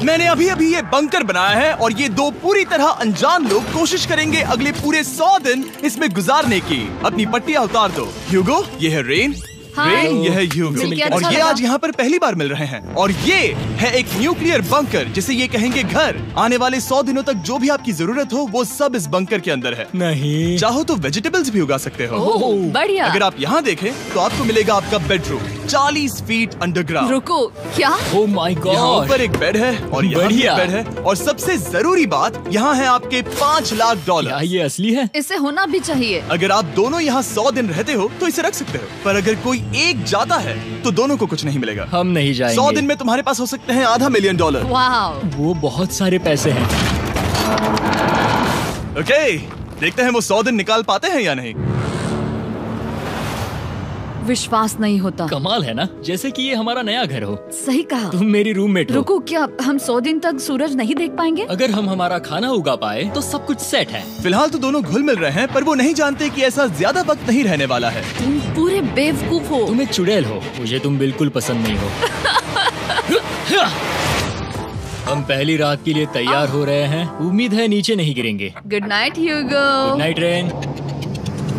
मैंने अभी अभी ये बंकर बनाया है और ये दो पूरी तरह अनजान लोग कोशिश करेंगे अगले पूरे 100 दिन इसमें गुजारने की। अपनी पट्टियां उतार दो। ह्यूगो, ये है रेन। रेन, ये है ह्यूगो। और ये आज यहाँ पर पहली बार मिल रहे हैं। और ये है एक न्यूक्लियर बंकर जिसे ये कहेंगे घर। आने वाले 100 दिनों तक जो भी आपकी जरूरत हो वो सब इस बंकर के अंदर है। नहीं, चाहो तो वेजिटेबल्स भी उगा सकते हो। बढ़िया। अगर आप यहाँ देखें तो आपको मिलेगा आपका बेडरूम 40 फीट अंडरग्राउंड। रुको, क्या? ओह माय गॉड। यहाँ ऊपर एक बेड है और यहाँ भी एक बेड है। और सबसे जरूरी बात, यहाँ है आपके $5 लाख। क्या ये असली है? इसे होना भी चाहिए। अगर आप दोनों यहाँ 100 दिन रहते हो तो इसे रख सकते हो, पर अगर कोई एक जाता है तो दोनों को कुछ नहीं मिलेगा। हम नहीं जाएंगे। 100 दिन में तुम्हारे पास हो सकते हैं $500 मिलियन। वाव, वो बहुत सारे पैसे हैं। ओके, देखते हैं वो 100 दिन निकाल पाते हैं या नहीं। विश्वास नहीं होता। कमाल है ना, जैसे कि ये हमारा नया घर हो। सही कहा। तुम मेरी रूममेट हो। रुको, क्या हम 100 दिन तक सूरज नहीं देख पाएंगे? अगर हम हमारा खाना उगा पाए तो सब कुछ सेट है। फिलहाल तो दोनों घुल मिल रहे हैं, पर वो नहीं जानते कि ऐसा ज्यादा वक्त नहीं रहने वाला है। तुम पूरे बेवकूफ हो। तुम एक चुड़ैल हो, मुझे तुम बिल्कुल पसंद नहीं हो। हम पहली रात के लिए तैयार हो रहे हैं। उम्मीद है नीचे नहीं गिरेंगे। Good night Hugo. Good night Rain.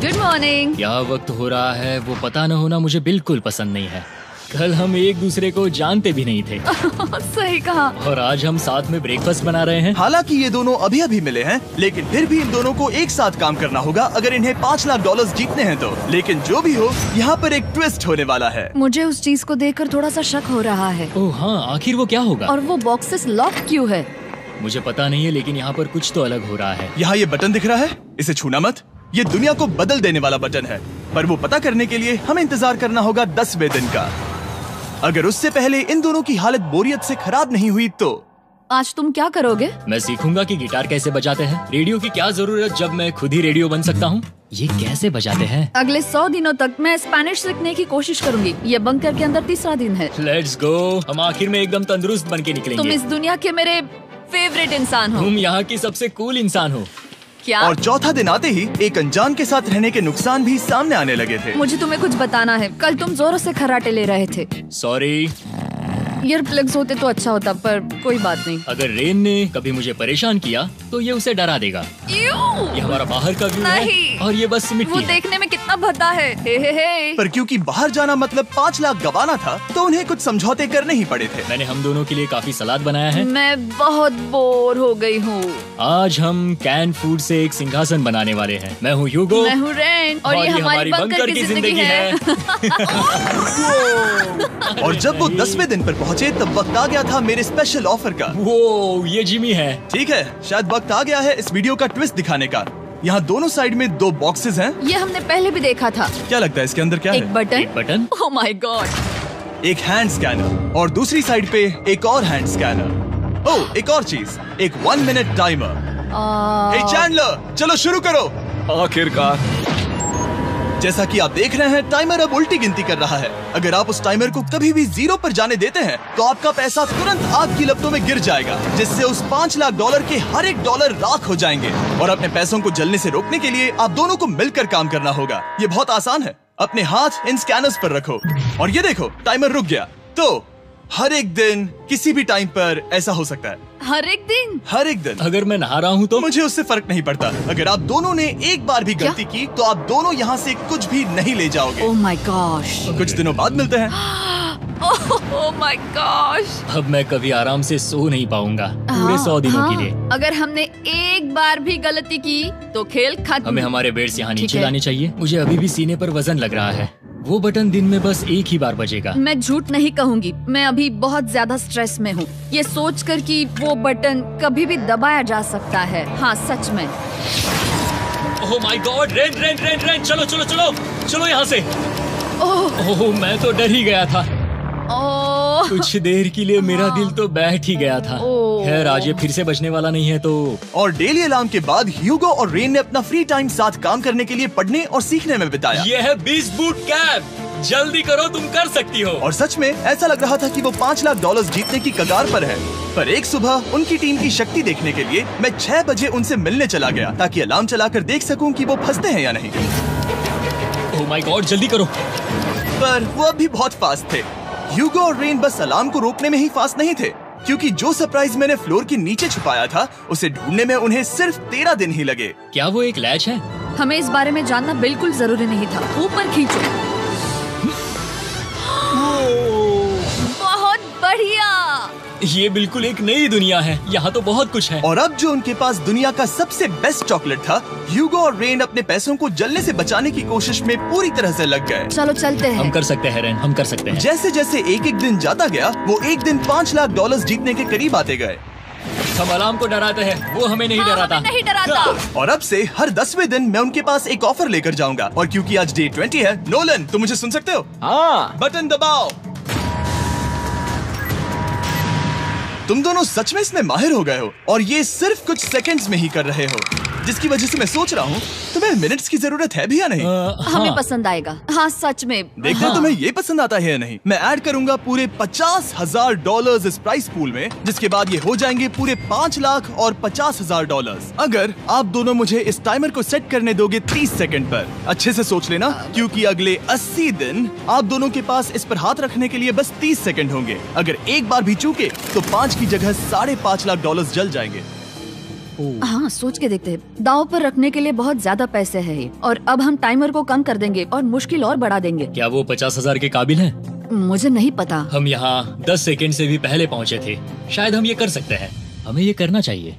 Good morning. क्या वक्त हो रहा है वो पता न होना मुझे बिल्कुल पसंद नहीं है। कल हम एक दूसरे को जानते भी नहीं थे। सही कहा। और आज हम साथ में ब्रेकफास्ट बना रहे हैं। हालांकि ये दोनों अभी अभी मिले हैं, लेकिन फिर भी इन दोनों को एक साथ काम करना होगा अगर इन्हें $5 लाख जीतने हैं तो। लेकिन जो भी हो, यहाँ पर एक ट्विस्ट होने वाला है। मुझे उस चीज को देखकर थोड़ा सा शक हो रहा है। ओह हाँ, आखिर वो क्या होगा? और वो बॉक्सेस लॉक क्यों है? मुझे पता नहीं है, लेकिन यहाँ पर कुछ तो अलग हो रहा है। यहाँ ये बटन दिख रहा है, इसे छूना मत। ये दुनिया को बदल देने वाला बटन है, पर वो पता करने के लिए हमें इंतजार करना होगा 10वें दिन का। अगर उससे पहले इन दोनों की हालत बोरियत से खराब नहीं हुई तो आज तुम क्या करोगे? मैं सीखूंगा कि गिटार कैसे बजाते हैं। रेडियो की क्या जरूरत जब मैं खुद ही रेडियो बन सकता हूँ। ये कैसे बजाते हैं? अगले 100 दिनों तक मैं स्पेनिश सीखने की कोशिश करूंगी। ये बंकर के अंदर 3रा दिन है। Let's go. हम आखिर में एकदम तंदुरुस्त बन के निकलेंगे। तुम इस दुनिया के मेरे फेवरेट इंसान हो। तुम यहाँ की सबसे कूल इंसान हो। क्या? और चौथा दिन आते ही एक अनजान के साथ रहने के नुकसान भी सामने आने लगे थे। मुझे तुम्हें कुछ बताना है। कल तुम जोरों से खर्राटे ले रहे थे। सॉरी। ईयर प्लग्स होते तो अच्छा होता, पर कोई बात नहीं। अगर रेन ने कभी मुझे परेशान किया तो ये उसे डरा देगा। ये हमारा बाहर का व्यू है और ये बस मिट्टी वो है। देखने में कितना भद्दा है। हे। पर क्योंकि बाहर जाना मतलब 5 लाख गंवाना था, तो उन्हें कुछ समझौते करने ही पड़े थे। मैंने हम दोनों के लिए काफी सलाद बनाया है। मैं बहुत बोर हो गई हूँ। आज हम कैन फूड से एक सिंहासन बनाने वाले हैं। मैं हूँ ह्यूगो। मैं हूँ रेन। और ये हमारी बंकर की जिंदगी है। और जब वो 10वें दिन पर पहुँचे तब वक्त आ गया था मेरे स्पेशल ऑफर का। वो ये जिमी है। ठीक है, शायद वक्त आ गया है इस वीडियो का ट्विस्ट दिखाने का। यहाँ दोनों साइड में 2 बॉक्सेस हैं। ये हमने पहले भी देखा था। क्या लगता है इसके अंदर क्या एक है? बटन। एक बटन। Oh my God. एक हैंड स्कैनर और दूसरी साइड पे एक और हैंड स्कैनर। ओह, एक और चीज, एक 1 मिनट टाइमर। हे चैंडलर, चलो शुरू करो। आखिरकार। जैसा कि आप देख रहे हैं, टाइमर अब उल्टी गिनती कर रहा है। अगर आप उस टाइमर को कभी भी 0 पर जाने देते हैं तो आपका पैसा तुरंत आग की लपटों में गिर जाएगा, जिससे उस $5 लाख के हर एक डॉलर राख हो जाएंगे। और अपने पैसों को जलने से रोकने के लिए आप दोनों को मिलकर काम करना होगा। ये बहुत आसान है। अपने हाथ इन स्कैनर्स पर रखो और ये देखो, टाइमर रुक गया। तो हर एक दिन किसी भी टाइम पर ऐसा हो सकता है। हर एक दिन? हर एक दिन। अगर मैं नहा रहा हूँ तो मुझे उससे फर्क नहीं पड़ता। अगर आप दोनों ने एक बार भी गलती की तो आप दोनों यहाँ से कुछ भी नहीं ले जाओगे। Oh my gosh. कुछ दिनों बाद मिलते हैं। Oh my gosh. अब मैं कभी आराम से सो नहीं पाऊंगा पूरे 100 दिनों के लिए। अगर हमने एक बार भी गलती की तो खेल खत्म। हमें हमारे बेड्स यहाँ नीचे है। लाने चाहिए। मुझे अभी भी सीने पर वजन लग रहा है। वो बटन दिन में बस एक ही बार बजेगा। मैं झूठ नहीं कहूँगी, मैं अभी बहुत ज्यादा स्ट्रेस में हूँ, ये सोचकर कि वो बटन कभी भी दबाया जा सकता है। हाँ सच में। ओह my God. Rain rain rain rain, चलो चलो चलो चलो यहाँ से। ओह मैं तो डर ही गया था। कुछ देर के लिए मेरा दिल तो बैठ ही गया था। खैर आज ये फिर से बचने वाला नहीं है तो। और डेली अलार्म के बाद ह्यूगो और रेन ने अपना फ्री टाइम साथ काम करने के लिए पढ़ने और सीखने में बिताया। ये है 20 बूट कैप। जल्दी करो, तुम कर सकती हो। और सच में ऐसा लग रहा था कि वो $5 लाख जीतने की कगार पर है। पर एक सुबह उनकी टीम की शक्ति देखने के लिए मैं 6 बजे उनसे मिलने चला गया, ताकि अलार्म चलाकर देख सकूं कि वो फंसते हैं या नहीं। ओह माय गॉड, जल्दी करो। पर वो अब भी बहुत फास्ट थे। ह्यूगो और रेन बस अलार्म को रोकने में ही फास्ट नहीं थे, क्योंकि जो सरप्राइज मैंने फ्लोर के नीचे छुपाया था उसे ढूंढने में उन्हें सिर्फ 13 दिन ही लगे। क्या वो एक लैच है? हमें इस बारे में जानना बिल्कुल जरूरी नहीं था। ऊपर खींचो। बहुत बढ़िया। ये बिल्कुल एक नई दुनिया है, यहाँ तो बहुत कुछ है। और अब जो उनके पास दुनिया का सबसे बेस्ट चॉकलेट था, ह्यूगो और रेन अपने पैसों को जलने से बचाने की कोशिश में पूरी तरह से लग गए। चलो चलते हैं। हम कर सकते हैं रेन, हम कर सकते हैं। जैसे जैसे एक एक दिन जाता गया, वो एक दिन $5 लाख जीतने के करीब आते गए। हम अलार्म को डराते हैं, वो हमें नहीं डराता। हमें नहीं डराता। और अब से हर 10वें दिन मैं उनके पास एक ऑफर लेकर जाऊंगा। और क्योंकि आज डे 20 है, नोलन तुम मुझे सुन सकते हो? हाँ। बटन दबाओ। तुम दोनों सच में इसमें माहिर हो गए हो और ये सिर्फ कुछ सेकंड्स में ही कर रहे हो, जिसकी वजह से मैं सोच रहा हूँ तुम्हें मिनट्स की जरूरत है भी या नहीं। हमें पसंद आएगा। हाँ सच में। देखते हैं तुम्हें ये पसंद आता है या नहीं। मैं ऐड करूंगा पूरे $50,000 इस प्राइस पूल में, जिसके बाद ये हो जाएंगे पूरे $5,50,000 अगर आप दोनों मुझे इस टाइमर को सेट करने दोगे 30 सेकंड पर। अच्छे से सोच लेना, क्योंकि अगले 80 दिन आप दोनों के पास इस पर हाथ रखने के लिए बस 30 सेकंड होंगे। अगर एक बार भी चूके तो 5 की जगह $5.5 लाख जल जाएंगे। हाँ सोच के देखते हैं। दांव पर रखने के लिए बहुत ज्यादा पैसे हैं और अब हम टाइमर को कम कर देंगे और मुश्किल और बढ़ा देंगे। क्या वो 50,000 के काबिल है? मुझे नहीं पता। हम यहाँ 10 सेकंड से भी पहले पहुँचे थे। शायद हम ये कर सकते हैं। हमें ये करना चाहिए।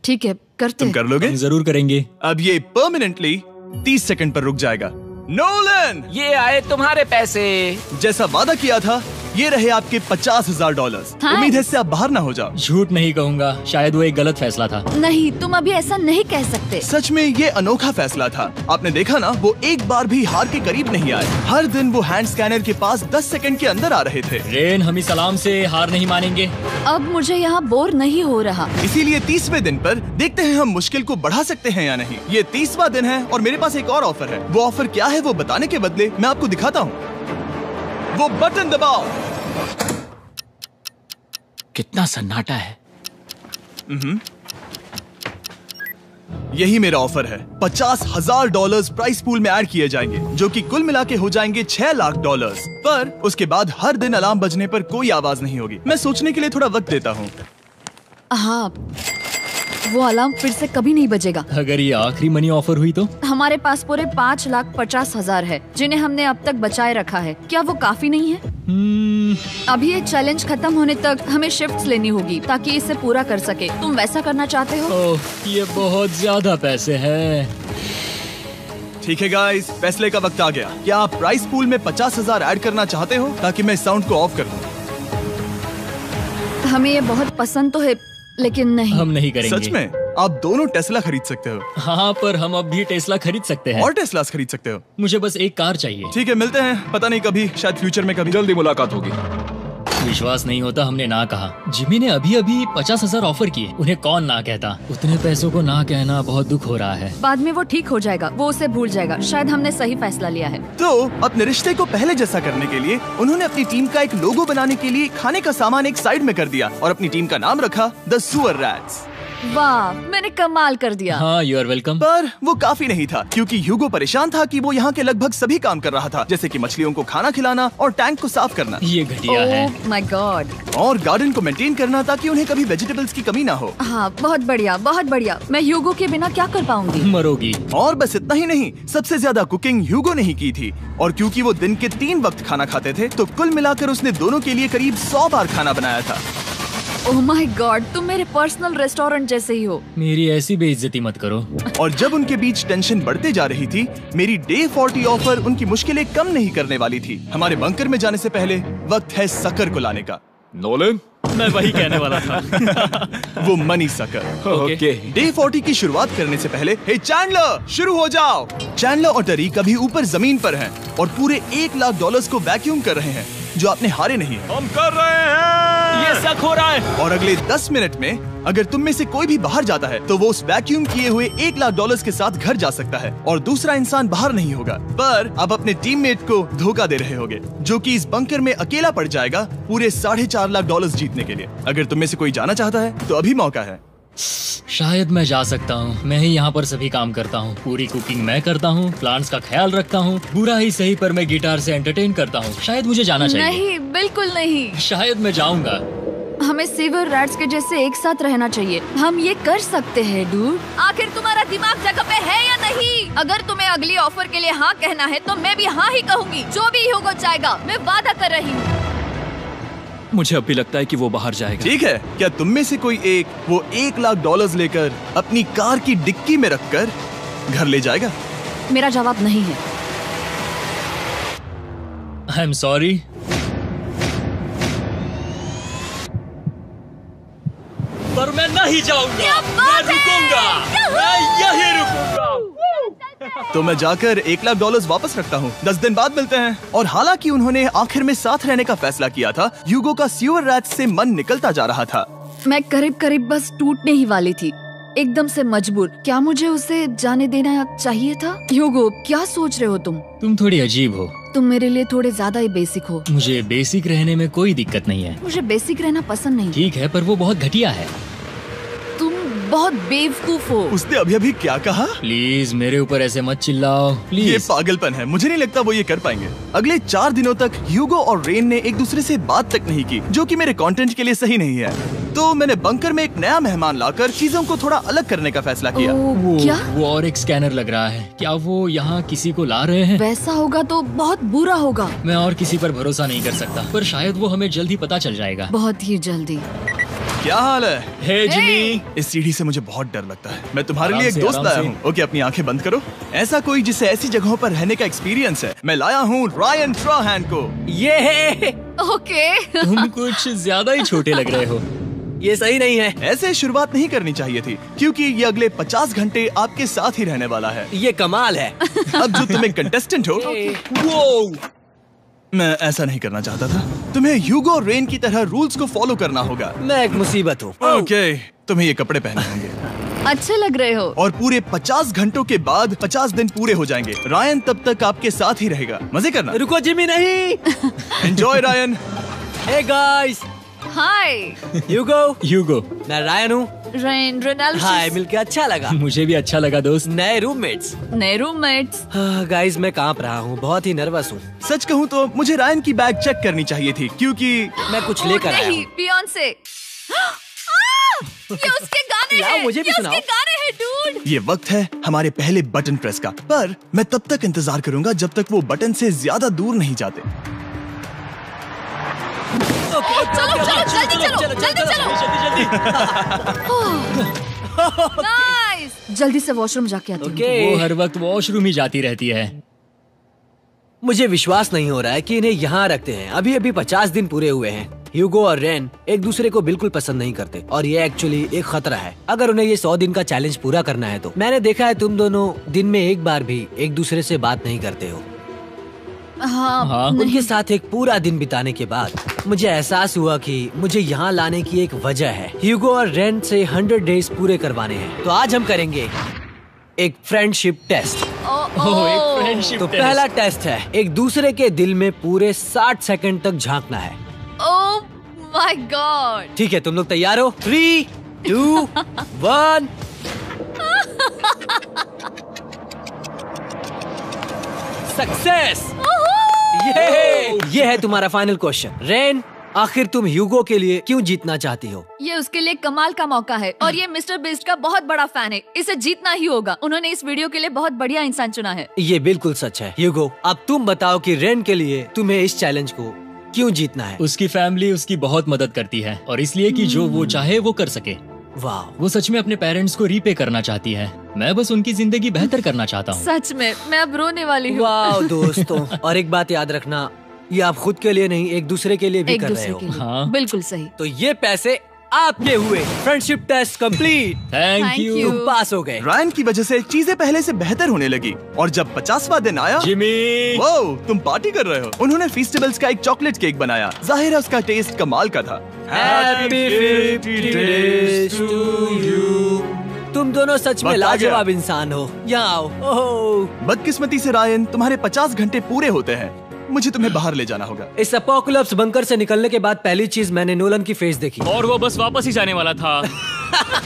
ठीक है करते तुम हैं। कर लोगे? हम जरूर करेंगे। अब ये परमानेंटली 30 सेकंड पर रुक जाएगा। नोलन, ये आए तुम्हारे पैसे। जैसा वादा किया था, ये रहे आपके $50,000। उम्मीद है इससे आप बाहर ना हो जाओ। झूठ नहीं कहूँगा, शायद वो एक गलत फैसला था। नहीं, तुम अभी ऐसा नहीं कह सकते। सच में ये अनोखा फैसला था। आपने देखा ना, वो एक बार भी हार के करीब नहीं आए। हर दिन वो हैंड स्कैनर के पास 10 सेकंड के अंदर आ रहे थे। रेन, हम इस अलार्म से हार नहीं मानेंगे। अब मुझे यहाँ बोर नहीं हो रहा। इसीलिए 30वें दिन पर देखते हैं हम मुश्किल को बढ़ा सकते हैं या नहीं। ये 30वां दिन है और मेरे पास एक और ऑफर है। वो ऑफर क्या है वो बताने के बदले मैं आपको दिखाता हूँ। वो बटन दबाओ। कितना सन्नाटा है। यही मेरा ऑफर है। $50,000 प्राइस पूल में ऐड किए जाएंगे, जो कि कुल मिला के हो जाएंगे $6 लाख। पर उसके बाद हर दिन अलार्म बजने पर कोई आवाज नहीं होगी। मैं सोचने के लिए थोड़ा वक्त देता हूँ। हाँ, वो अलार्म फिर से कभी नहीं बजेगा। अगर ये आखिरी मनी ऑफर हुई तो? हमारे पास पूरे 5,50,000 है, जिन्हें हमने अब तक बचाए रखा है। क्या वो काफी नहीं है? अभी ये चैलेंज खत्म होने तक हमें शिफ्ट्स लेनी होगी ताकि इसे पूरा कर सके। तुम वैसा करना चाहते हो? ओह, ये बहुत ज्यादा पैसे हैं। ठीक है गाइस, फैसले का वक्त आ गया। क्या आप प्राइस पूल में 50,000 ऐड करना चाहते हो ताकि मैं साउंड को ऑफ कर दूं? हमें ये बहुत पसंद तो है, लेकिन नहीं। हम नहीं करेंगे। सच में? आप दोनों टेस्ला खरीद सकते हो। हाँ, पर हम अब भी टेस्ला खरीद सकते हैं। और टेस्लास खरीद सकते हो। मुझे बस एक कार चाहिए। ठीक है, मिलते हैं। पता नहीं कभी, शायद फ्यूचर में कभी। जल्दी मुलाकात होगी। विश्वास नहीं होता हमने ना कहा। जिमी ने अभी अभी 50,000 ऑफर किए। उन्हें कौन ना कहता। उतने पैसों को ना कहना बहुत दुख हो रहा है। बाद में वो ठीक हो जाएगा, वो उसे भूल जाएगा। शायद हमने सही फैसला लिया है। तो अपने रिश्ते को पहले जैसा करने के लिए उन्होंने अपनी टीम का एक लोगो बनाने के लिए खाने का सामान एक साइड में कर दिया और अपनी टीम का नाम रखा द सुअर रैट्स। वाह, मैंने कमाल कर दिया। हाँ, यू आर वेलकम। पर वो काफी नहीं था, क्योंकि ह्यूगो परेशान था कि वो यहाँ के लगभग सभी काम कर रहा था, जैसे कि मछलियों को खाना खिलाना और टैंक को साफ करना। ये घटिया है। ओह माय गॉड। और गार्डन को मेंटेन करना ताकि उन्हें कभी वेजिटेबल्स की कमी ना हो। हाँ, बहुत बढ़िया, बहुत बढ़िया। मैं ह्यूगो के बिना क्या कर पाऊंगी? मरोगी। और बस इतना ही नहीं, सबसे ज्यादा कुकिंग ह्यूगो ने ही की थी। और क्योंकि वो दिन के 3 वक्त खाना खाते थे, तो कुल मिलाकर उसने दोनों के लिए करीब 100 बार खाना बनाया था। ओह माय गॉड, तुम मेरे पर्सनल रेस्टोरेंट जैसे ही हो। मेरी ऐसी बेइज्जती मत करो। और जब उनके बीच टेंशन बढ़ते जा रही थी, मेरी डे 40 ऑफर उनकी मुश्किलें कम नहीं करने वाली थी। हमारे बंकर में जाने से पहले वक्त है सकर को लाने का। नोलन, मैं वही कहने वाला था। वो मनी सकर। ओके। डे 40 की शुरुआत करने से पहले, हे चैंडलर, शुरू हो जाओ। चैंडलर और टरीक अभी ऊपर जमीन पर हैं और पूरे $1 लाख को वैक्यूम कर रहे हैं, जो आपने हारे नहीं है। हम कर रहे हैं। ये शक हो रहा है। और अगले 10 मिनट में अगर तुम में से कोई भी बाहर जाता है, तो वो उस वैक्यूम किए हुए $1 लाख के साथ घर जा सकता है और दूसरा इंसान बाहर नहीं होगा। पर अब अपने टीममेट को धोखा दे रहे होगे, जो कि इस बंकर में अकेला पड़ जाएगा पूरे $4.5 लाख जीतने के लिए। अगर तुम में से कोई जाना चाहता है तो अभी मौका है। शायद मैं जा सकता हूँ। मैं ही यहाँ पर सभी काम करता हूँ। पूरी कुकिंग मैं करता हूँ, प्लांट्स का ख्याल रखता हूँ। बुरा ही सही, पर मैं गिटार से एंटरटेन करता हूँ। शायद मुझे जाना चाहिए। नहीं, बिल्कुल नहीं। शायद मैं जाऊंगा। हमें सीवर रैट्स के जैसे एक साथ रहना चाहिए। हम ये कर सकते हैं डूड। आखिर तुम्हारा दिमाग जगह पे है या नहीं? अगर तुम्हें अगली ऑफर के लिए हाँ कहना है तो मैं भी हाँ ही कहूँगी। जो भी होगा जाएगा, मैं वादा कर रही हूँ। मुझे अब भी लगता है कि वो बाहर जाएगा। ठीक है, क्या तुम में से कोई एक वो $1,00,000 लेकर अपनी कार की डिक्की में रखकर घर ले जाएगा? मेरा जवाब नहीं है। I am sorry. पर मैं नहीं जाऊंगा, मैं रुकूंगा, मैं यही रुकूंगा। तो मैं जाकर $1,00,000 वापस रखता हूँ। 10 दिन बाद मिलते हैं। और हालांकि उन्होंने आखिर में साथ रहने का फैसला किया था, ह्यूगो का सीवर रैट्स से मन निकलता जा रहा था। मैं करीब करीब बस टूटने ही वाली थी, एकदम से मजबूर। क्या मुझे उसे जाने देना चाहिए था? ह्यूगो, क्या सोच रहे हो तुम? तुम थोड़ी अजीब हो। तुम मेरे लिए थोड़े ज्यादा ही बेसिक हो। मुझे बेसिक रहने में कोई दिक्कत नहीं है। मुझे बेसिक रहना पसंद नहीं। ठीक है, पर वो बहुत घटिया है। तुम बहुत बेवकूफ हो। उसने अभी क्या कहा? प्लीज मेरे ऊपर ऐसे मत चिल्लाओ, ये प्लीज। पागलपन है। मुझे नहीं लगता वो ये कर पाएंगे। अगले 4 दिनों तक ह्यूगो और रेन ने एक दूसरे से बात तक नहीं की, जो कि मेरे कंटेंट के लिए सही नहीं है। तो मैंने बंकर में एक नया मेहमान लाकर चीजों को थोड़ा अलग करने का फैसला किया। क्या? वो और एक स्कैनर लग रहा है। क्या वो यहाँ किसी को ला रहे हैं? वैसा होगा तो बहुत बुरा होगा। मैं और किसी पर भरोसा नहीं कर सकता, पर शायद वो हमें जल्द ही पता चल जाएगा। बहुत ही जल्दी। क्या हाल है? हे जिमी। इस सीढ़ी से मुझे बहुत डर लगता है। मैं तुम्हारे आराम लिए एक से, दोस्त आराम लाया से। हूँ। ओके, अपनी आंखें बंद करो। ऐसा कोई जिसे ऐसी जगहों पर रहने का एक्सपीरियंस है। मैं लाया हूँ रायन ट्राहैन को। ये ओके। तुम कुछ ज्यादा ही छोटे लग रहे हो। ये सही नहीं है। ऐसे शुरुआत नहीं करनी चाहिए थी, क्योंकि ये अगले 50 घंटे आपके साथ ही रहने वाला है। ये कमाल है। अब जो तुम एक कंटेस्टेंट हो, वो मैं ऐसा नहीं करना चाहता था। तुम्हें ह्यूगो और रेन की तरह रूल्स को फॉलो करना होगा। मैं एक मुसीबत हूँ। ओके, तुम्हें ये कपड़े पहने होंगे। अच्छे लग रहे हो। और पूरे 50 घंटों के बाद 50 दिन पूरे हो जाएंगे। रायन तब तक आपके साथ ही रहेगा। मजे करना। रुको जिमी, नहीं। Enjoy Ryan. हे गाइस, हाय ह्यूगो। मैं रायन हूँ। Rain Reynold. हाय, मिलके अच्छा लगा। मुझे भी अच्छा लगा दोस्त। नए रूममेट्स। नए रूममेट्स। गाइस, मैं कांप रहा हूँ, बहुत ही नर्वस हूँ। सच कहूँ तो मुझे रायन की बैग चेक करनी चाहिए थी, क्योंकि मैं कुछ लेकर आया नहीं, हूँ। बियॉन्से। ये उसके गाने लाओ, हैं। मुझे भी ये सुनाओ। उसके गाने हैं डूड। ये वक्त है हमारे पहले बटन प्रेस का। पर मैं तब तक इंतजार करूंगा जब तक वो बटन से ज्यादा दूर नहीं जाते। चलो जल्दी नाइस। जल्दी से वॉशरूम जाके आती हूँ। ओके। वो हर वक्त वॉशरूम ही जाती रहती है। मुझे विश्वास नहीं हो रहा है कि इन्हें यहाँ रखते हैं। अभी अभी 50 दिन पूरे हुए हैं। ह्यूगो और रेन एक दूसरे को बिल्कुल पसंद नहीं करते और ये एक्चुअली एक खतरा है अगर उन्हें ये 100 दिन का चैलेंज पूरा करना है तो। मैंने देखा है तुम दोनों दिन में एक बार भी एक दूसरे से बात नहीं करते हो। हाँ, उनके साथ एक पूरा दिन बिताने के बाद मुझे एहसास हुआ कि मुझे यहाँ लाने की एक वजह है। ह्यूगो और रेन से 100 डेज पूरे करवाने हैं। तो आज हम करेंगे एक फ्रेंडशिप टेस्ट। एक फ्रेंडशिप तो पहला टेस्ट है, एक दूसरे के दिल में पूरे 60 सेकंड तक झांकना है। ओह माय गॉड। ठीक है, तुम लोग तैयार हो? 3, 2, 1। सक्सेस। ये है तुम्हारा फाइनल क्वेश्चन। रेन, आखिर तुम ह्यूगो के लिए क्यों जीतना चाहती हो? ये उसके लिए कमाल का मौका है और ये मिस्टर बीस्ट का बहुत बड़ा फैन है। इसे जीतना ही होगा। उन्होंने इस वीडियो के लिए बहुत बढ़िया इंसान चुना है। ये बिल्कुल सच है। ह्यूगो, अब तुम बताओ कि रेन के लिए तुम्हें इस चैलेंज को क्यों जीतना है? उसकी फैमिली उसकी बहुत मदद करती है और इसलिए कि जो वो चाहे वो कर सके। वाह, वो सच में अपने पेरेंट्स को रीपे करना चाहती है। मैं बस उनकी जिंदगी बेहतर करना चाहता हूँ। सच में मैं अब रोने वाली हूँ। वाह दोस्तों, और एक बात याद रखना, ये आप खुद के लिए नहीं, एक दूसरे के लिए भी एक कर रहे दूसरे हो। के लिए। हाँ। बिल्कुल सही। तो ये पैसे आपके हुए। Friendship test complete. Thank Thank you you। तुम पास हो गए। रायन की वजह से चीजें पहले से बेहतर होने लगी और जब 50वां दिन आया, जिमी। वो तुम पार्टी कर रहे हो। उन्होंने फेस्टिवल्स का एक चॉकलेट केक बनाया। जाहिर है उसका टेस्ट कमाल का था। Happy 50 days to you। तुम दोनों सच में वक्त आ गया। लाजवाब इंसान हो। यहाँ आओ। ओह, बदकिस्मती से रायन, तुम्हारे 50 घंटे पूरे होते हैं। मुझे तुम्हें बाहर ले जाना होगा। इस अपोकलिप्स बंकर से निकलने के बाद पहली चीज मैंने नोलन की फेस देखी। और वो बस वापस ही जाने वाला था।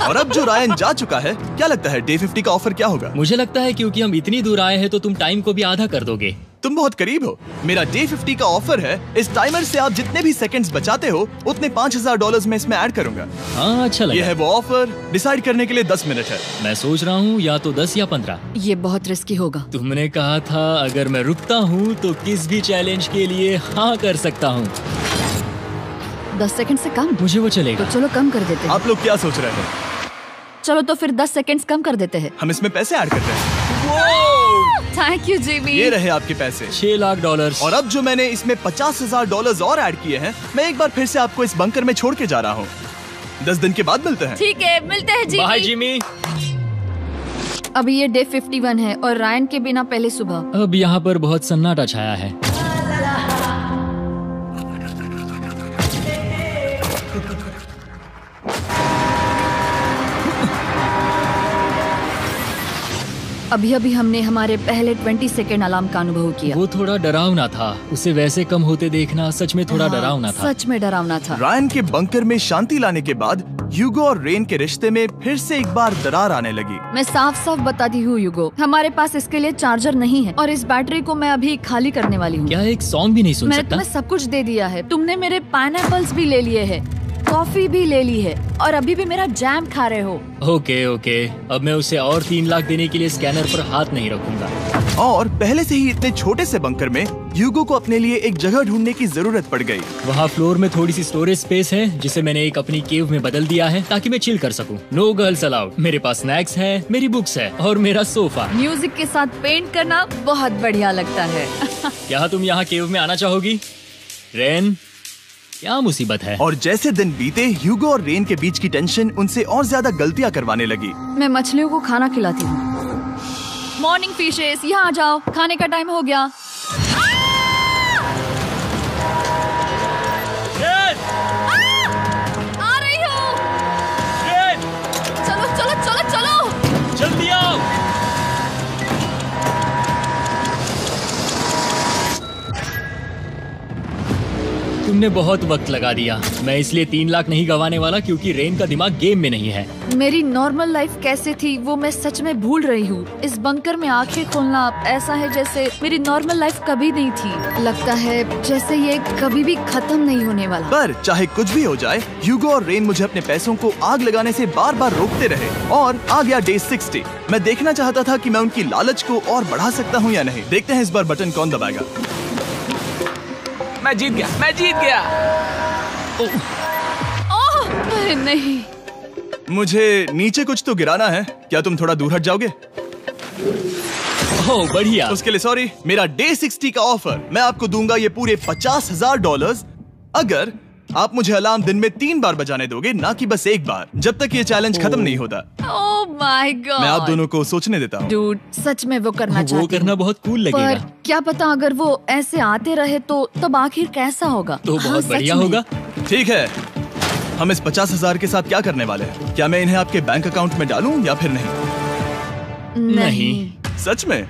और अब जो रायन जा चुका है, क्या लगता है डे 50 का ऑफर क्या होगा? मुझे लगता है क्योंकि हम इतनी दूर आए हैं तो तुम टाइम को भी आधा कर दोगे। तुम बहुत करीब हो। मेरा डे 50 का ऑफर है। इस टाइमर से आप जितने भी सेकंड्स बचाते हो उतने $5000 में इसमें ऐड करूंगा। हाँ, अच्छा लगा। ये है वो ऑफर। डिसाइड करने के लिए 10 मिनट है। मैं सोच रहा हूँ या तो 10 या 15। ये बहुत रिस्की होगा। तुमने कहा था अगर मैं रुकता हूँ तो किस भी चैलेंज के लिए हाँ कर सकता हूँ। 10 सेकंड से कम? मुझे वो चलेगा। तो चलो कम कर देते हैं। आप लोग क्या सोच रहे हैं? चलो तो फिर 10 सेकंड्स कम कर देते हैं। हम इसमें पैसे ऐड करते हैं। Thank you Jimmy. ये रहे आपके पैसे। $6 लाख। और अब जो मैंने इसमें $50,000 और ऐड किए हैं, मैं एक बार फिर से आपको इस बंकर में छोड़ के जा रहा हूँ। 10 दिन के बाद मिलते हैं। ठीक है, मिलते हैं जिमी। Bye Jimmy. अभी ये डे 51 है और रायन के बिना पहले सुबह। अब यहाँ पर बहुत सन्नाटा छाया है। अभी अभी हमने हमारे पहले 20 सेकेंड अलार्म का अनुभव किया। वो थोड़ा डरावना था। उसे वैसे कम होते देखना सच में थोड़ा डरावना था। सच में डरावना था। रायन के बंकर में शांति लाने के बाद ह्यूगो और रेन के रिश्ते में फिर से एक बार दरार आने लगी। मैं साफ साफ बताती हूँ ह्यूगो, हमारे पास इसके लिए चार्जर नहीं है और इस बैटरी को मैं अभी खाली करने वाली हूँ। क्या एक सॉन्ग भी नहीं सुन मैंने सकता? तुम्हें सब कुछ दे दिया है। तुमने मेरे पाइनएप्पल्स भी ले लिए हैं, कॉफी भी ले ली है और अभी भी मेरा जैम खा रहे हो। ओके, अब मैं उसे और 3 लाख देने के लिए स्कैनर पर हाथ नहीं रखूंगा। और पहले से ही इतने छोटे से बंकर में ह्यूगो को अपने लिए एक जगह ढूंढने की जरूरत पड़ गई। वहाँ फ्लोर में थोड़ी सी स्टोरेज स्पेस है जिसे मैंने एक अपनी केव में बदल दिया है ताकि मैं चिल कर सकूं। No girls allowed. मेरे पास स्नैक्स है, मेरी बुक्स है और मेरा सोफा। म्यूजिक के साथ पेंट करना बहुत बढ़िया लगता है। क्या तुम यहाँ केव में आना चाहोगी? रेन, क्या मुसीबत है? और जैसे दिन बीते, ह्यूगो और रेन के बीच की टेंशन उनसे और ज्यादा गलतियां करवाने लगी। मैं मछलियों को खाना खिलाती हूँ। मॉर्निंग फिशेस, यहाँ आ जाओ, खाने का टाइम हो गया। आ रही हूँ। चलो चलो चलो चलो, जल्दी आओ। तुमने बहुत वक्त लगा दिया। मैं इसलिए 3 लाख नहीं गंवाने वाला क्योंकि रेन का दिमाग गेम में नहीं है। मेरी नॉर्मल लाइफ कैसे थी वो मैं सच में भूल रही हूँ। इस बंकर में आंखें खोलना ऐसा है जैसे मेरी नॉर्मल लाइफ कभी नहीं थी। लगता है जैसे ये कभी भी खत्म नहीं होने वाला। पर चाहे कुछ भी हो जाए, ह्यूगो और रेन मुझे अपने पैसों को आग लगाने से बार बार रोकते रहे। और आ गया डे 60। मैं देखना चाहता था कि मैं उनकी लालच को और बढ़ा सकता हूँ या नहीं। देखते हैं इस बार बटन कौन दबाएगा। मैं जीत गया। ओह नहीं, मुझे नीचे कुछ तो गिराना है। क्या तुम थोड़ा दूर हट जाओगे? ओह बढ़िया। उसके लिए सॉरी। मेरा डे 60 का ऑफर, मैं आपको दूंगा ये पूरे $50,000 अगर आप मुझे अलार्म दिन में 3 बार बजाने दोगे, ना कि बस एक बार, जब तक ये चैलेंज खत्म नहीं होता। ओह माय गॉड। मैं आप दोनों को सोचने देता हूँ। डूड, सच में वो करना चाहती वो करना बहुत कूल लगेगा। पर क्या पता अगर वो ऐसे आते रहे तो तब आखिर कैसा होगा? तो हाँ, बहुत सच बढ़िया में। होगा। ठीक है, हम इस 50,000 के साथ क्या करने वाले हैं? क्या मैं इन्हें आपके बैंक अकाउंट में डालूं या फिर नहीं? नहीं। सच में?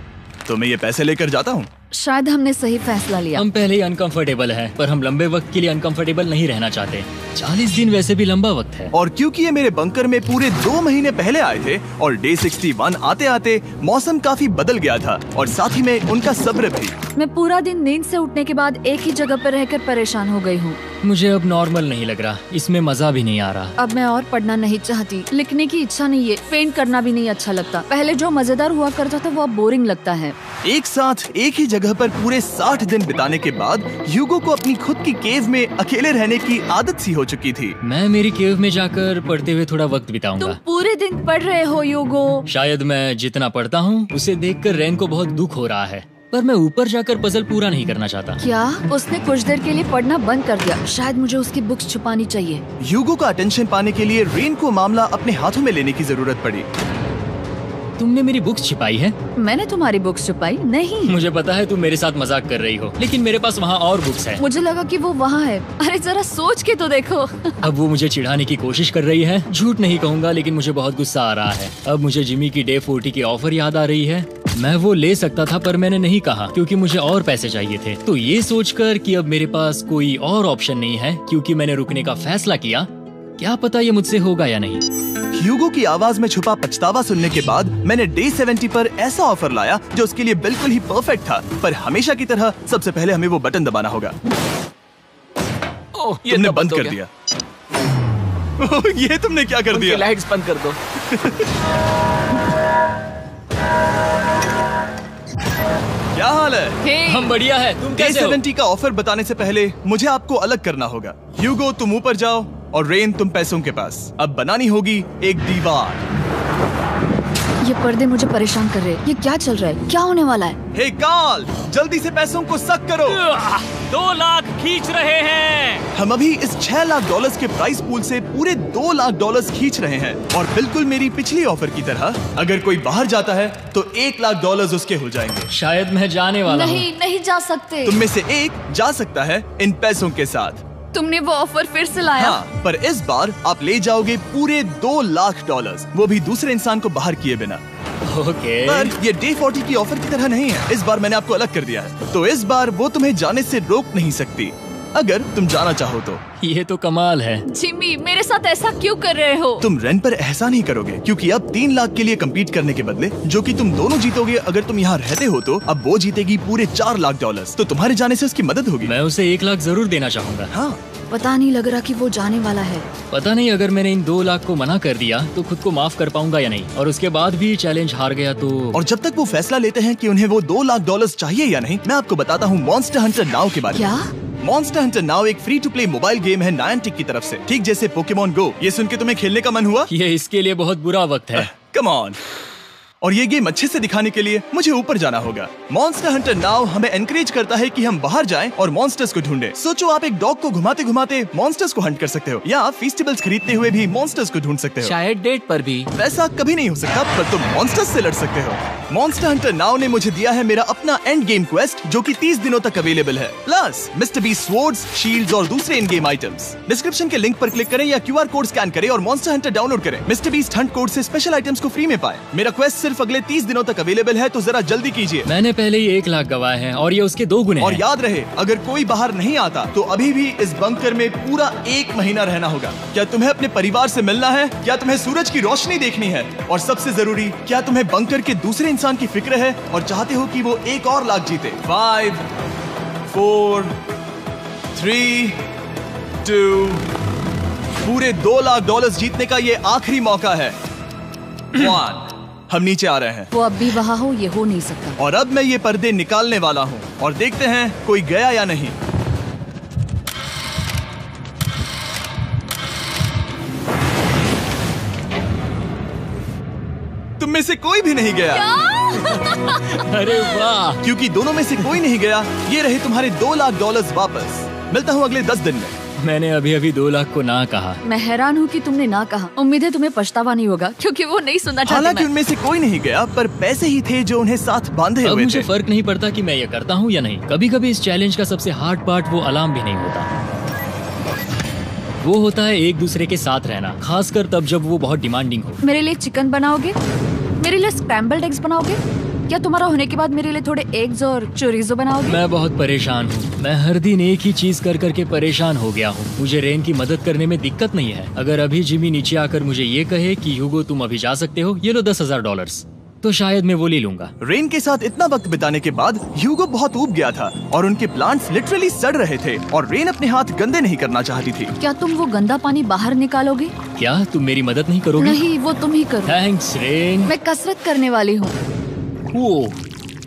तो मैं ये पैसे लेकर जाता हूँ। शायद हमने सही फैसला लिया। हम पहले ही अनकंफर्टेबल हैं, पर हम लंबे वक्त के लिए अनकंफर्टेबल नहीं रहना चाहते। 40 दिन वैसे भी लंबा वक्त है। और क्योंकि ये मेरे बंकर में पूरे 2 महीने पहले आए थे और डे 61 आते आते मौसम काफी बदल गया था और साथ ही में उनका सब्र भी। मैं पूरा दिन नींद से उठने के बाद एक ही जगह पर रहकर परेशान हो गई हूँ। मुझे अब नॉर्मल नहीं लग रहा, इसमें मजा भी नहीं आ रहा। अब मैं और पढ़ना नहीं चाहती, लिखने की इच्छा नहीं है, पेंट करना भी नहीं अच्छा लगता। पहले जो मजेदार हुआ करता था वो अब बोरिंग लगता है। एक साथ एक ही जगह पर पूरे 60 दिन बिताने के बाद ह्यूगो को अपनी खुद की केव में अकेले रहने की आदत सी हो चुकी थी। मैं मेरी केव में जाकर पढ़ते हुए थोड़ा वक्त बिताऊंगा। तुम पूरे दिन पढ़ रहे हो ह्यूगो। शायद मैं जितना पढ़ता हूँ उसे देखकर रेन को बहुत दुख हो रहा है, पर मैं ऊपर जाकर पजल पूरा नहीं करना चाहता। क्या उसने कुछ देर के लिए पढ़ना बंद कर दिया? शायद मुझे उसकी बुक्स छुपानी चाहिए। ह्यूगो का अटेंशन पाने के लिए रेन को मामला अपने हाथों में लेने की जरूरत पड़ी। तुमने मेरी बुक्स छिपाई है? मैंने तुम्हारी बुक्स छुपाई नहीं। मुझे पता है तुम मेरे साथ मजाक कर रही हो, लेकिन मेरे पास वहाँ और बुक्स है। मुझे लगा कि वो वहाँ है। अरे जरा सोच के तो देखो। अब वो मुझे चिढ़ाने की कोशिश कर रही है। झूठ नहीं कहूँगा, लेकिन मुझे बहुत गुस्सा आ रहा है। अब मुझे जिमी की डे 40 की ऑफर याद आ रही है। मैं वो ले सकता था पर मैंने नहीं कहा क्योंकि मुझे और पैसे चाहिए थे। तो ये सोचकर कि अब मेरे पास कोई और ऑप्शन नहीं है क्योंकि मैंने रुकने का फैसला किया, क्या पता ये मुझसे होगा या नहीं। ह्यूगो की आवाज में छुपा पछतावा सुनने के बाद मैंने डे 70 पर ऐसा ऑफर लाया जो उसके लिए बिल्कुल ही परफेक्ट था। पर हमेशा की तरह सबसे पहले हमें वो बटन दबाना होगा। ये तुमने तो बंद हो कर गया। दिया। ये तुमने क्या कर दिया? लाइट्स बंद कर दो। क्या हाल है? हे, हम बढ़िया है, तुम डे कैसे हो? 70 का ऑफर बताने से पहले मुझे आपको अलग करना होगा। ह्यूगो तुम ऊपर जाओ और रेन तुम पैसों के पास। अब बनानी होगी एक दीवार। ये पर्दे मुझे परेशान कर रहे हैं। ये क्या चल रहा है? क्या होने वाला है? हे कार्ल, जल्दी से पैसों को सक करो। 2 लाख खींच रहे हैं। हम अभी इस $6 लाख के प्राइस पूल से पूरे $2 लाख खींच रहे हैं और बिल्कुल मेरी पिछली ऑफर की तरह अगर कोई बाहर जाता है तो $1 लाख उसके हो जाएंगे। शायद मैं जाने वाला हूँ। नहीं जा सकते। तुम में से एक जा सकता है इन पैसों के साथ। तुमने वो ऑफर फिर से लाया? हाँ, पर इस बार आप ले जाओगे पूरे $2 लाख, वो भी दूसरे इंसान को बाहर किए बिना। ओके। पर ये डे 40 की ऑफर की तरह नहीं है। इस बार मैंने आपको अलग कर दिया है, तो इस बार वो तुम्हें जाने से रोक नहीं सकती अगर तुम जाना चाहो तो। ये तो कमाल है। जिमी, मेरे साथ ऐसा क्यों कर रहे हो? तुम रेन पर एहसान ही करोगे क्योंकि अब 3 लाख के लिए कम्पीट करने के बदले जो कि तुम दोनों जीतोगे अगर तुम यहाँ रहते हो, तो अब वो जीतेगी पूरे $4 लाख। तो तुम्हारे जाने से उसकी मदद होगी। मैं उसे 1 लाख जरूर देना चाहूंगा। हाँ, पता नहीं लग रहा कि वो जाने वाला है। पता नहीं अगर मैंने इन 2 लाख को मना कर दिया तो खुद को माफ कर पाऊंगा या नहीं, और उसके बाद भी चैलेंज हार गया तो। और जब तक वो फैसला लेते हैं कि उन्हें वो $2 लाख चाहिए या नहीं, मैं आपको बताता हूँ मॉन्स्टर हंटर नाउ के बारे में। क्या? मॉन्स्टर हंटर नाउ एक free to play mobile game है नायनटिक की तरफ से, ठीक जैसे पोकेमॉन गो। ये सुन के तुम्हें खेलने का मन हुआ? ये इसके लिए बहुत बुरा वक्त है। Come on. और ये गेम अच्छे से दिखाने के लिए मुझे ऊपर जाना होगा। मॉन्स्टर हंटर नाउ हमें एनकरेज करता है कि हम बाहर जाएं और मॉन्स्टर्स को ढूंढें। सोचो, आप एक डॉग को घुमाते घुमाते मॉन्स्टर्स को हंट कर सकते हो, या आप फेस्टिवल्स खरीदते हुए भी मॉन्स्टर्स को ढूंढ सकते हो। शायद डेट पर भी। वैसा कभी नहीं हो सकता, पर तुम मॉन्स्टर्स से लड़ सकते हो। मॉन्स्टर हंटर नाउ ने मुझे दिया है मेरा अपना एंड गेम क्वेस्ट जो कि 30 दिनों तक अवेलेबल है, plus mister beast swords, shields और दूसरे इन गेम आइटम्स। डिस्क्रिप्शन के लिंक पर क्लिक करें या QR कोड स्कैन करें और मॉन्स्टर हंटर डाउनलोड करें। मिस्टर बीस्ट हंट कोड से स्पेशल आइटम्स को फ्री में पाएं। मेरा क्वेस्ट सिर्फ अगले 30 दिनों तक अवेलेबल है, तो जरा जल्दी कीजिए। मैंने पहले ही 1 लाख गवाए हैं और ये उसके 2 गुने और हैं। याद रहे, अगर कोई बाहर नहीं आता तो अभी भी इस बंकर में पूरा 1 महीना रहना होगा। क्या तुम्हें अपने परिवार से मिलना है? क्या तुम्हें सूरज की रोशनी देखनी है? और सबसे जरूरी, क्या तुम्हें बंकर के दूसरे इंसान की फिक्र है और चाहते हो कि वो $1 और लाख जीते? 5, 4, 3, 2, पूरे $2 लाख जीतने का ये आखिरी मौका है। 1, हम नीचे आ रहे हैं। वो अब भी वहाँ हो, ये हो नहीं सकता। और अब मैं ये पर्दे निकालने वाला हूँ और देखते हैं कोई गया या नहीं। तुम में से कोई भी नहीं गया। अरे वाह! क्योंकि दोनों में से कोई नहीं गया, ये रहे तुम्हारे $2 लाख वापस। मिलता हूँ अगले 10 दिन में। मैंने अभी अभी 2 लाख को ना कहा। मैं हैरान हूँ कि तुमने ना कहा। उम्मीद है तुम्हें पछतावा नहीं होगा, क्योंकि वो नहीं सुनना चाहती। हालांकि मैं। उनमें से कोई नहीं गया, पर पैसे ही थे जो उन्हें साथ बांधे अब हुए मुझे थे। फर्क नहीं पड़ता कि मैं ये करता हूँ या नहीं। कभी कभी इस चैलेंज का सबसे हार्ड पार्ट वो अलार्म भी नहीं होता, वो होता है एक दूसरे के साथ रहना, खासकर तब जब वो बहुत डिमांडिंग हो। मेरे लिए चिकन बनाओगे? मेरे लिए स्क्रैम्बल्ड एग्स बनाओगे? क्या तुम्हारा होने के बाद मेरे लिए थोड़े एग्स और चोरिजो बनाओगे? मैं बहुत परेशान हूँ। मैं हर दिन एक ही चीज कर करके परेशान हो गया हूँ। मुझे रेन की मदद करने में दिक्कत नहीं है। अगर अभी जिमी नीचे आकर मुझे ये कहे कि ह्यूगो तुम अभी जा सकते हो, ये लो $10,000, तो शायद मैं वो ले लूंगा। रेन के साथ इतना वक्त बिताने के बाद ह्यूगो बहुत ऊब गया था और उनके प्लांट्स लिटरली सड़ रहे थे और रेन अपने हाथ गंदे नहीं करना चाहती थी। क्या तुम वो गंदा पानी बाहर निकालोगे? क्या तुम मेरी मदद नहीं करोगे? नहीं, वो तुम ही करो। Thanks rain. मैं कसरत करने वाली हूँ। वो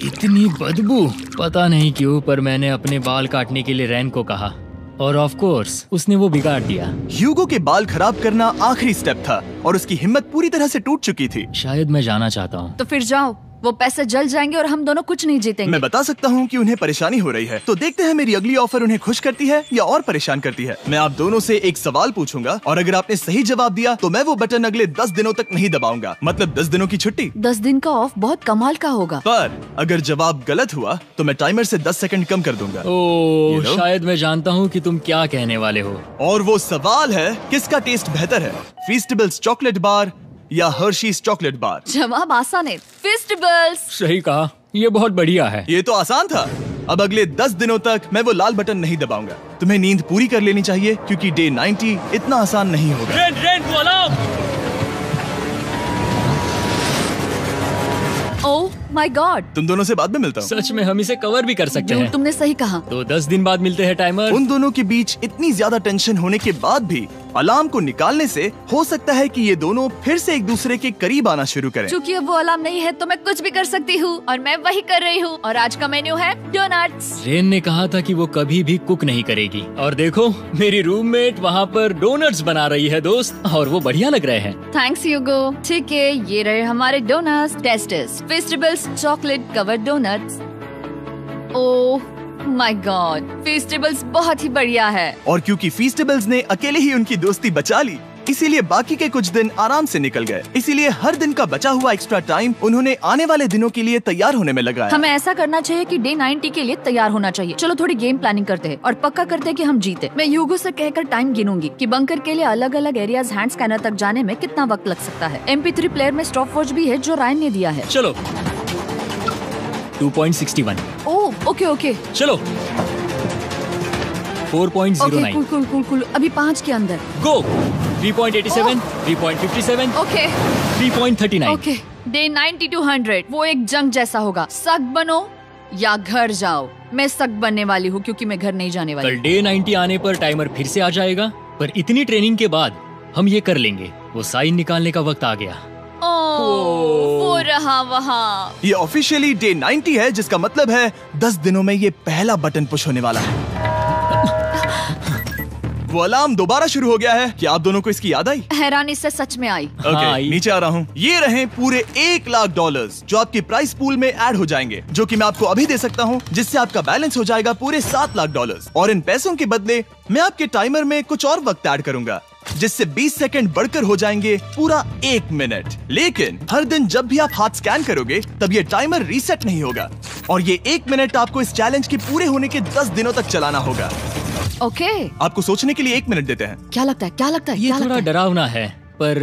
इतनी बदबू, पता नहीं क्यों, पर मैंने अपने बाल काटने के लिए रेन को कहा और ऑफ कोर्स उसने वो बिगाड़ दिया। ह्यूगो के बाल खराब करना आखिरी स्टेप था और उसकी हिम्मत पूरी तरह से टूट चुकी थी। शायद मैं जाना चाहता हूँ। तो फिर जाओ, वो पैसे जल जाएंगे और हम दोनों कुछ नहीं जीतेंगे। मैं बता सकता हूँ कि उन्हें परेशानी हो रही है, तो देखते हैं मेरी अगली ऑफर उन्हें खुश करती है या और परेशान करती है। मैं आप दोनों से एक सवाल पूछूंगा और अगर आपने सही जवाब दिया तो मैं वो बटन अगले 10 दिनों तक नहीं दबाऊंगा, मतलब 10 दिनों की छुट्टी। 10 दिन का ऑफ बहुत कमाल का होगा। पर अगर जवाब गलत हुआ तो मैं टाइमर से 10 सेकंड कम कर दूंगा। ओह, You know? शायद मैं जानता हूँ कि तुम क्या कहने वाले हो। और वो सवाल है, किसका टेस्ट बेहतर है, फेस्टिवल्स चॉकलेट बार या हर्शीज चॉकलेट बार? जवाब आसान है, फेस्टिवल्स। सही कहा, ये बहुत बढ़िया है। ये तो आसान था। अब अगले 10 दिनों तक मैं वो लाल बटन नहीं दबाऊंगा। तुम्हें नींद पूरी कर लेनी चाहिए क्योंकि डे 90 इतना आसान नहीं होगा। रेन, रेन, वो अलार्म! ओह माय गॉड, तुम दोनों से बाद में मिलता हूँ। सच में हम इसे कवर भी कर सकते हैं। तुमने सही कहा। तो 10 दिन बाद मिलते हैं टाइमर। उन दोनों के बीच इतनी ज्यादा टेंशन होने के बाद भी अलार्म को निकालने से हो सकता है कि ये दोनों फिर से एक दूसरे के करीब आना शुरू करें। क्योंकि अब वो अलार्म नहीं है तो मैं कुछ भी कर सकती हूँ और मैं वही कर रही हूँ। और आज का मेन्यू है डोनट्स। रेन ने कहा था कि वो कभी भी कुक नहीं करेगी और देखो मेरी रूममेट वहाँ पर डोनट्स बना रही है दोस्त, और वो बढ़िया लग रहे हैं। Thanks Hugo. ठीक है, ये रहे हमारे donuts. Testers festivals chocolate covered donuts. Oh my God, festivals बहुत ही बढ़िया है। और क्योंकि फेस्टिवल्स ने अकेले ही उनकी दोस्ती बचा ली, इसीलिए बाकी के कुछ दिन आराम से निकल गए। इसीलिए हर दिन का बचा हुआ एक्स्ट्रा टाइम उन्होंने आने वाले दिनों के लिए तैयार होने में लगाया। हमें ऐसा करना चाहिए कि डे 90 के लिए तैयार होना चाहिए। चलो थोड़ी गेम प्लानिंग करते हैं और पक्का करते हैं कि हम जीते। मैं ह्यूगो से कहकर टाइम गिनूंगी कि बंकर के लिए अलग अलग एरियाज हैंड स्कैनर तक जाने में कितना वक्त लग सकता है। MP3 प्लेयर में स्टॉप वॉच भी है जो रायन ने दिया है। चलो 2.61। ओह ओके ओके चलो 4.09। Cool cool cool cool. अभी 5 के अंदर। गो 3.87, 3.57, ओके 3.39। ओके। डे 90 to 100 वो एक जंग जैसा होगा। सख्त बनो या घर जाओ। मैं सख्त बनने वाली हूँ क्योंकि मैं घर नहीं जाने वाली। कल डे 90 आने पर टाइमर फिर से आ जाएगा, पर इतनी ट्रेनिंग के बाद हम ये कर लेंगे। वो साइन निकालने का वक्त आ गया। वो रहा वहाँ। ये ऑफिशियली डे 90 है, जिसका मतलब है 10 दिनों में ये पहला बटन पुश होने वाला है। वो अलार्म दोबारा शुरू हो गया है। क्या आप दोनों को इसकी याद आई? हैरानी से सच में आई। ओके, नीचे आ रहा हूँ। ये रहे पूरे $1 लाख जो आपके प्राइस पूल में ऐड हो जाएंगे, जो कि मैं आपको अभी दे सकता हूँ, जिससे आपका बैलेंस हो जाएगा पूरे $7 लाख। और इन पैसों के बदले मैं आपके टाइमर में कुछ और वक्त ऐड करूंगा, जिससे 20 सेकंड बढ़कर हो जाएंगे पूरा 1 मिनट। लेकिन हर दिन जब भी आप हाथ स्कैन करोगे तब ये टाइमर रीसेट नहीं होगा, और ये 1 मिनट आपको इस चैलेंज के पूरे होने के 10 दिनों तक चलाना होगा। ओके। आपको सोचने के लिए 1 मिनट देते हैं। क्या लगता है? क्या लगता है? ये क्या थोड़ा लगता है? डरावना है, पर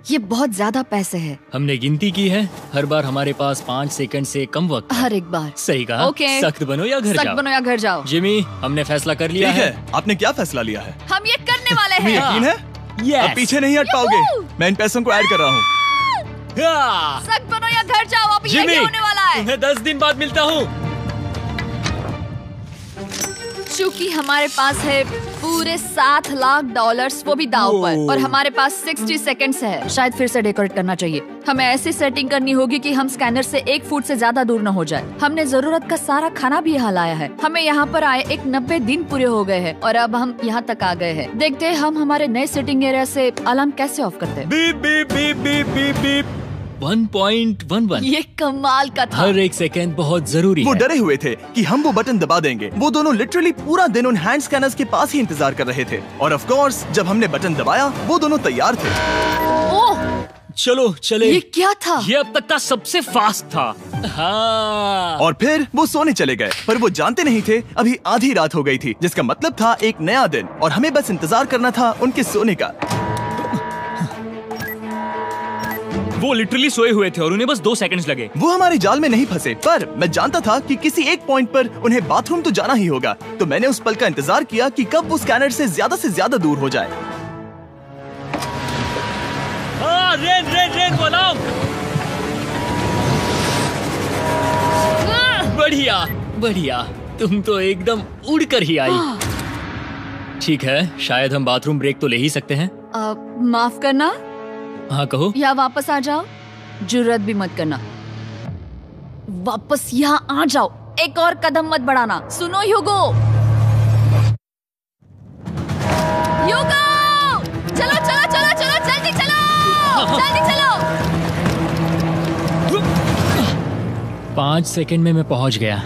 ये बहुत ज्यादा पैसे है। हमने गिनती की है, हर बार हमारे पास 5 सेकंड से कम वक्त है। हर एक बार। सही कहा। ओके। सख्त बनो या घर सख्त जाओ। बनो या घर जाओ। जिमी, हमने फैसला कर लिया ठीक है। है, आपने क्या फैसला लिया है? हम ये करने वाले तुम्हें हैं। यकीन है? Yes. अब पीछे नहीं हट पाओगे। मैं इन पैसों को ऐड कर रहा हूँ। हाँ। सख्त बनो या घर जाओ। अब जिमी, यही होने वाला है। तुम्हें 10 दिन बाद मिलता हूँ। चूंकि हमारे पास है पूरे $7 लाख, वो भी दाव पर, और हमारे पास 60 सेकंड्स है। शायद फिर से डेकोरेट करना चाहिए। हमें ऐसी सेटिंग करनी होगी कि हम स्कैनर से 1 फुट से ज्यादा दूर न हो जाए। हमने जरूरत का सारा खाना भी यहाँ लाया है। हमें यहाँ पर आए 90 दिन पूरे हो गए हैं और अब हम यहाँ तक आ गए हैं। देखते हैं हम हमारे नए सेटिंग एरिया से अलार्म कैसे ऑफ करते हैं। Beep beep beep beep beep beep. 1.11। ये कमाल का था। हर एक सेकंड बहुत जरूरी वो है। डरे हुए थे कि हम वो बटन दबा देंगे। वो दोनों लिटरली पूरा दिन उन हैंड स्कैनर्स के पास ही इंतजार कर रहे थे, और ऑफ कोर्स जब हमने बटन दबाया वो दोनों तैयार थे। ओह, चलो चले। ये क्या था? ये अब तक का सबसे फास्ट था। हाँ। और फिर वो सोने चले गए, पर वो जानते नहीं थे अभी आधी रात हो गई थी, जिसका मतलब था एक नया दिन, और हमें बस इंतजार करना था उनके सोने का। वो लिटरली सोए हुए थे और उन्हें बस 2 सेकंड्स लगे। वो हमारे जाल में नहीं फंसे, पर मैं जानता था कि किसी एक पॉइंट पर उन्हें बाथरूम तो जाना ही होगा, तो मैंने उस पल का इंतजार किया कि कब वो स्कैनर से ज्यादा दूर हो जाए। हाँ, रेन रेन रेन बोलाओ। बढ़िया बढ़िया, तुम तो एकदम उड़कर ही आई। ठीक है, शायद हम बाथरूम ब्रेक तो ले ही सकते हैं। माफ करना, हाँ कहो। या वापस आ जाओ। जुर्रत भी मत करना, वापस यहाँ आ जाओ। एक और कदम मत बढ़ाना। सुनो ह्यूगो, ह्यूगो, चलो चलो चलो चलो, जल्दी चलो, जल्दी चलो। 5 सेकंड में मैं पहुंच गया,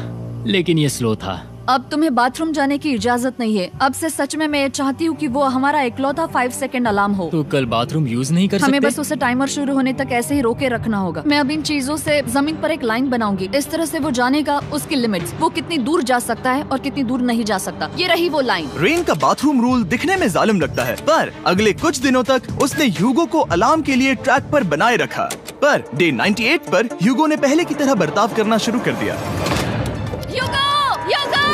लेकिन ये स्लो था। अब तुम्हें बाथरूम जाने की इजाजत नहीं है। अब से सच में मैं ये चाहती हूँ कि वो हमारा इकलौता 5 सेकंड अलार्म हो। तो कल बाथरूम यूज नहीं कर हमें सकते? बस उसे टाइमर शुरू होने तक ऐसे ही रोके रखना होगा। मैं अब इन चीजों से जमीन पर एक लाइन बनाऊंगी। इस तरह से वो जानेगा उसकी लिमिट्स, वो कितनी दूर जा सकता है और कितनी दूर नहीं जा सकता। ये रही वो लाइन। रेन का बाथरूम रूल दिखने में जालिम लगता है, पर अगले कुछ दिनों तक उसने ह्यूगो को अलार्म के लिए ट्रैक पर बनाए रखा। पर डे 98 पर ह्यूगो ने पहले की तरह बर्ताव करना शुरू कर दिया। ह्यूगो, ह्यूगो!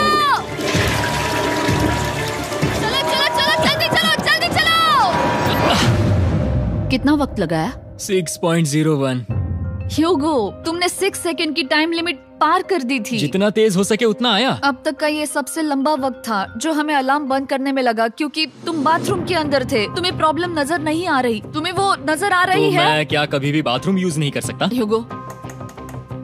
चलो चलो चलो, जल्दी चलो, जल्दी चलो। कितना वक्त लगाया? 6.01। ह्यूगो, तुमने 6 सेकंड की टाइम लिमिट पार कर दी थी। जितना तेज हो सके उतना आया। अब तक का ये सबसे लंबा वक्त था जो हमें अलार्म बंद करने में लगा, क्योंकि तुम बाथरूम के अंदर थे। तुम्हें प्रॉब्लम नजर नहीं आ रही, तुम्हें वो नजर आ रही तो है? मैं क्या कभी भी बाथरूम यूज नहीं कर सकता? ह्यूगो,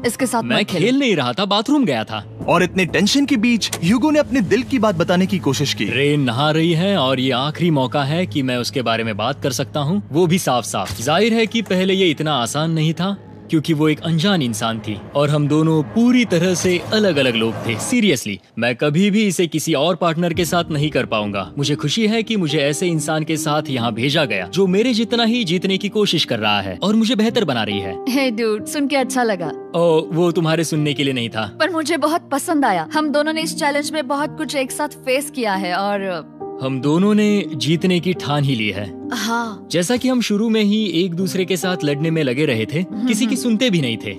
इसके साथ मैं मत खेलो। खेल नहीं रहा था, बाथरूम गया था। और इतने टेंशन के बीच ह्यूगो ने अपने दिल की बात बताने की कोशिश की। रेन नहा रही है और ये आखिरी मौका है कि मैं उसके बारे में बात कर सकता हूँ, वो भी साफ साफ। जाहिर है कि पहले ये इतना आसान नहीं था, क्योंकि वो एक अनजान इंसान थी और हम दोनों पूरी तरह से अलग अलग लोग थे। सीरियसली, मैं कभी भी इसे किसी और पार्टनर के साथ नहीं कर पाऊंगा। मुझे खुशी है कि मुझे ऐसे इंसान के साथ यहाँ भेजा गया जो मेरे जितना ही जीतने की कोशिश कर रहा है और मुझे बेहतर बना रही है। हे डूड, सुन के अच्छा लगा। ओ, वो तुम्हारे सुनने के लिए नहीं था। पर मुझे बहुत पसंद आया। हम दोनों ने इस चैलेंज में बहुत कुछ एक साथ फेस किया है और हम दोनों ने जीतने की ठान ही ली है। हाँ, जैसा कि हम शुरू में ही एक दूसरे के साथ लड़ने में लगे रहे थे, किसी की सुनते भी नहीं थे।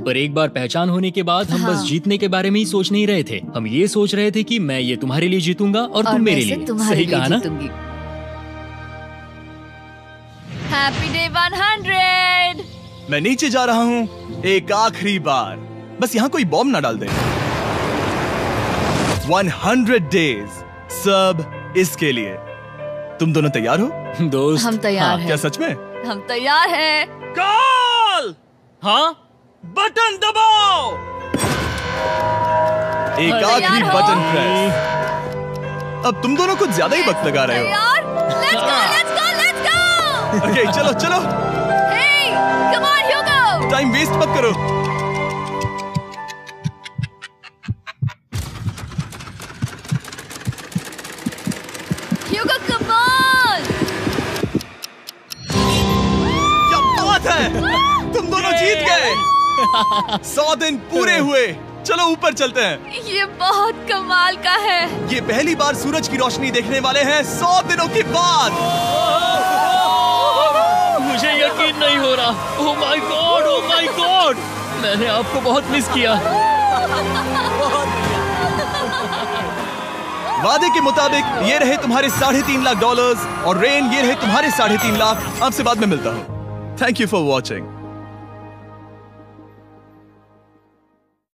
पर एक बार पहचान होने के बाद हम बस जीतने के बारे में ही सोच नहीं रहे थे। हम ये सोच रहे थे कि मैं ये तुम्हारे लिए जीतूंगा और तुम मेरे लिए। सही कहा ना? Happy day 100। मैं नीचे जा रहा हूँ एक आखिरी बार, बस यहाँ कोई बॉम्ब ना डाल दे। 100 डेज, सब इसके लिए। तुम दोनों तैयार हो? दोस्त, हम तैयार हैं। क्या सच में? हम तैयार हैं। कॉल! हाँ, बटन दबाओ। एक तैयार आखिरी हो? Button press. अब तुम दोनों कुछ ज्यादा ही वक्त लगा रहे हो। तैयार? Let's go, let's go, let's go! Okay, चलो चलो, Hey, come on, Hugo! Time waste मत करो। Hugo, come on! क्या बात है, तुम दोनों जीत गए। 100 दिन पूरे हुए। चलो ऊपर चलते हैं। ये बहुत कमाल का है। ये पहली बार सूरज की रोशनी देखने वाले हैं 100 दिनों के बाद। मुझे यकीन नहीं हो रहा। ओह my God, oh my God, मैंने आपको बहुत मिस किया। वादे के मुताबिक ये रहे तुम्हारे $3.5 लाख और रेन ये रहे तुम्हारे 3.5 लाख। आपसे बाद में मिलता हूँ। Thank you for watching.